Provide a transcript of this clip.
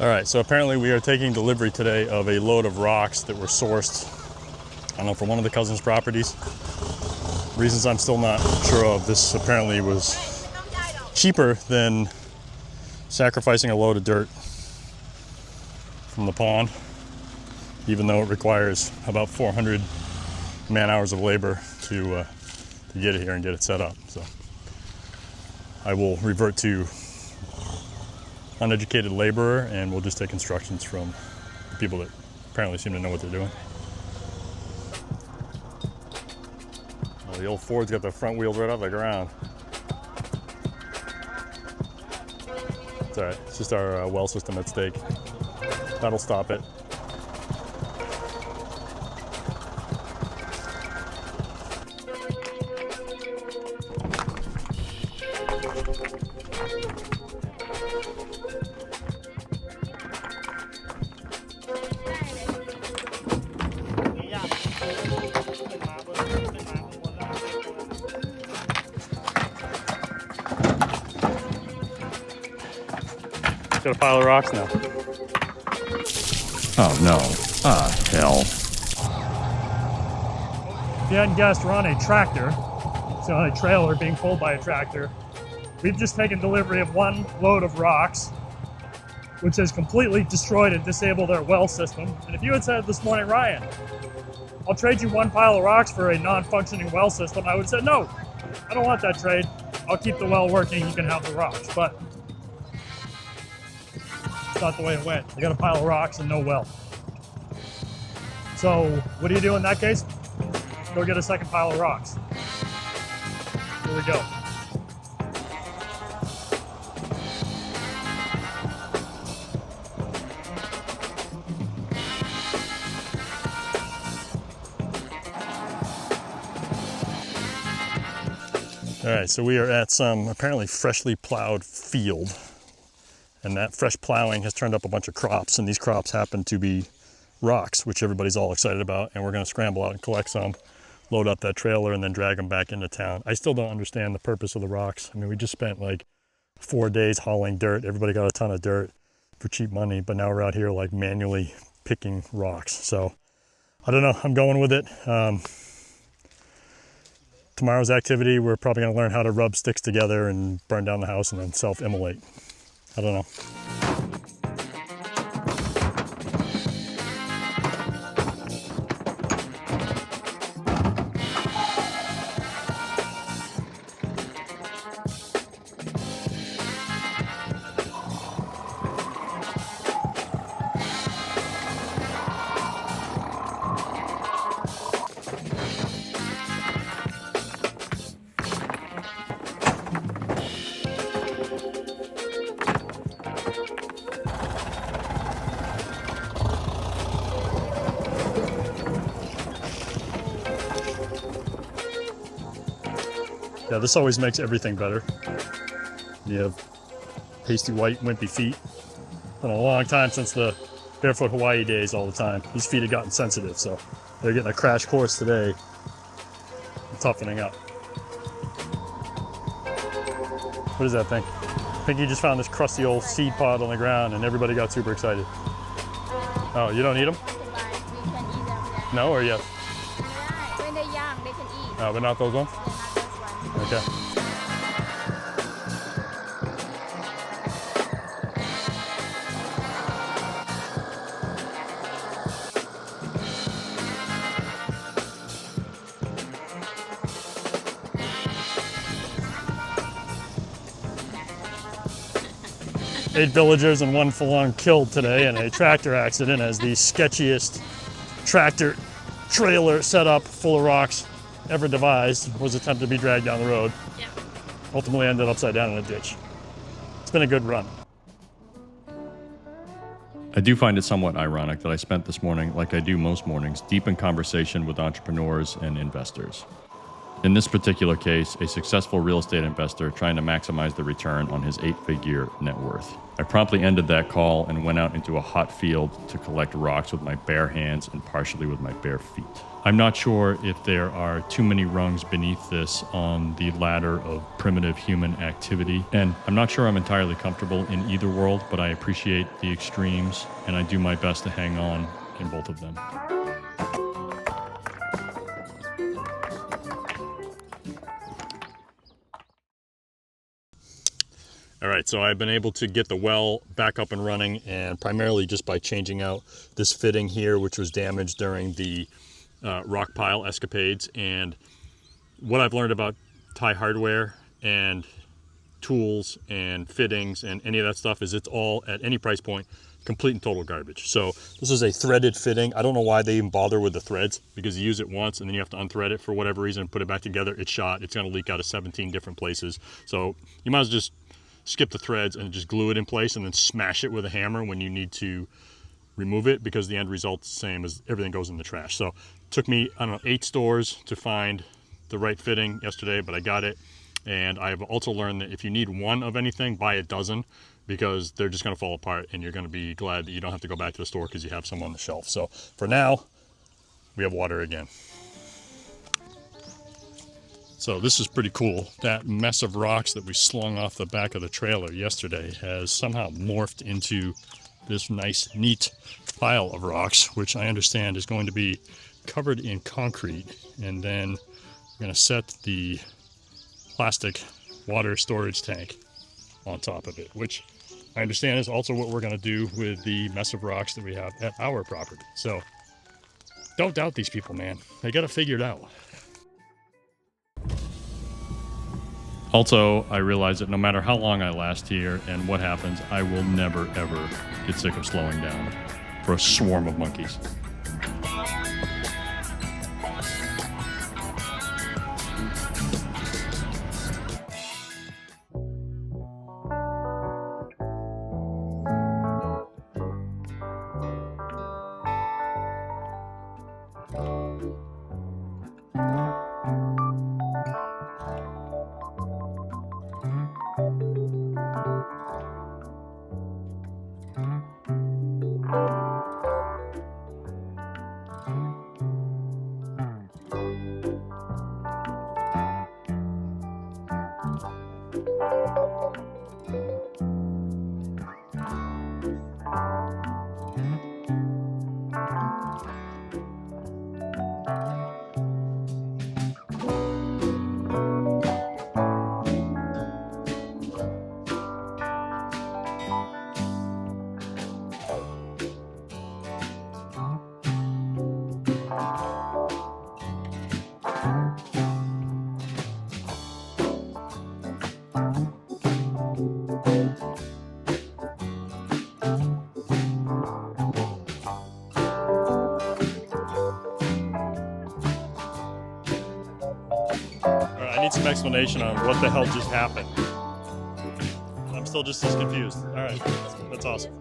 All right, so apparently we are taking delivery today of a load of rocks that were sourced, I don't know, from one of the cousins' properties. Reasons I'm still not sure of. This apparently was cheaper than sacrificing a load of dirt from the pond, even though it requires about 400 man-hours of labor to get it here and get it set up. So I will revert to uneducated laborer, and we'll just take instructions from the people that apparently seem to know what they're doing. Well, the old Ford's got the front wheels right off the ground. It's all right, it's just our well system at stake. That'll stop it. Got a pile of rocks now. Oh no. Ah, hell. If you hadn't guessed, we're on a tractor. So on a trailer being pulled by a tractor. We've just taken delivery of one load of rocks, which has completely destroyed and disabled our well system. And if you had said this morning, Ryan, I'll trade you one pile of rocks for a non-functioning well system, I would have said, no, I don't want that trade. I'll keep the well working, you can have the rocks. But it's not the way it went. I got a pile of rocks and no well. So what do you do in that case? Go get a second pile of rocks. Here we go. All right, so we are at some apparently freshly plowed field, and that fresh plowing has turned up a bunch of crops, and these crops happen to be rocks, which everybody's all excited about, and we're gonna scramble out and collect some, load up that trailer, and then drag them back into town. I still don't understand the purpose of the rocks. I mean, we just spent like 4 days hauling dirt. Everybody got a ton of dirt for cheap money, but now we're out here like manually picking rocks. So I don't know, I'm going with it. Tomorrow's activity, we're probably gonna learn how to rub sticks together and burn down the house and then self-immolate. I don't know. Yeah, this always makes everything better. You have pasty white, wimpy feet. Been a long time since the barefoot Hawaii days all the time. These feet have gotten sensitive, so they're getting a crash course today, toughening up. What is that thing? I think you just found this crusty old seed pod on the ground and everybody got super excited. Oh, you don't eat them? We can eat them, yeah. No or yes? When they're young, they can eat. No, but not those ones? Not this one. Okay. Eight villagers and one Falun killed today in a tractor accident as the sketchiest tractor trailer setup full of rocks ever devised was attempted to be dragged down the road. Yeah. Ultimately ended upside down in a ditch. It's been a good run. I do find it somewhat ironic that I spent this morning, like I do most mornings, deep in conversation with entrepreneurs and investors. In this particular case, a successful real estate investor trying to maximize the return on his 8-figure net worth. I promptly ended that call and went out into a hot field to collect rocks with my bare hands and partially with my bare feet. I'm not sure if there are too many rungs beneath this on the ladder of primitive human activity, and I'm not sure I'm entirely comfortable in either world, but I appreciate the extremes, and I do my best to hang on in both of them. All right, so I've been able to get the well back up and running, and primarily just by changing out this fitting here, which was damaged during the rock pile escapades. And what I've learned about Thai hardware and tools and fittings and any of that stuff is it's all, at any price point, complete and total garbage. So this is a threaded fitting. I don't know why they even bother with the threads, because you use it once and then you have to unthread it for whatever reason and put it back together. It's shot. It's going to leak out of 17 different places. So you might as well just skip the threads and just glue it in place and then smash it with a hammer when you need to remove it, because the end result's the same as everything goes in the trash. So it took me, I don't know, 8 stores to find the right fitting yesterday, but I got it. And I've also learned that if you need one of anything, buy a dozen, because they're just going to fall apart and you're going to be glad that you don't have to go back to the store because you have some on the shelf. So for now, we have water again. So this is pretty cool. That mess of rocks that we slung off the back of the trailer yesterday has somehow morphed into this nice, neat pile of rocks, which I understand is going to be covered in concrete. And then we're going to set the plastic water storage tank on top of it, which I understand is also what we're going to do with the mess of rocks that we have at our property. So don't doubt these people, man. They got to figure it out. Also, I realize that no matter how long I last here and what happens, I will never, ever get sick of slowing down for a swarm of monkeys. I need some explanation on what the hell just happened. I'm still just as confused. All right, that's awesome.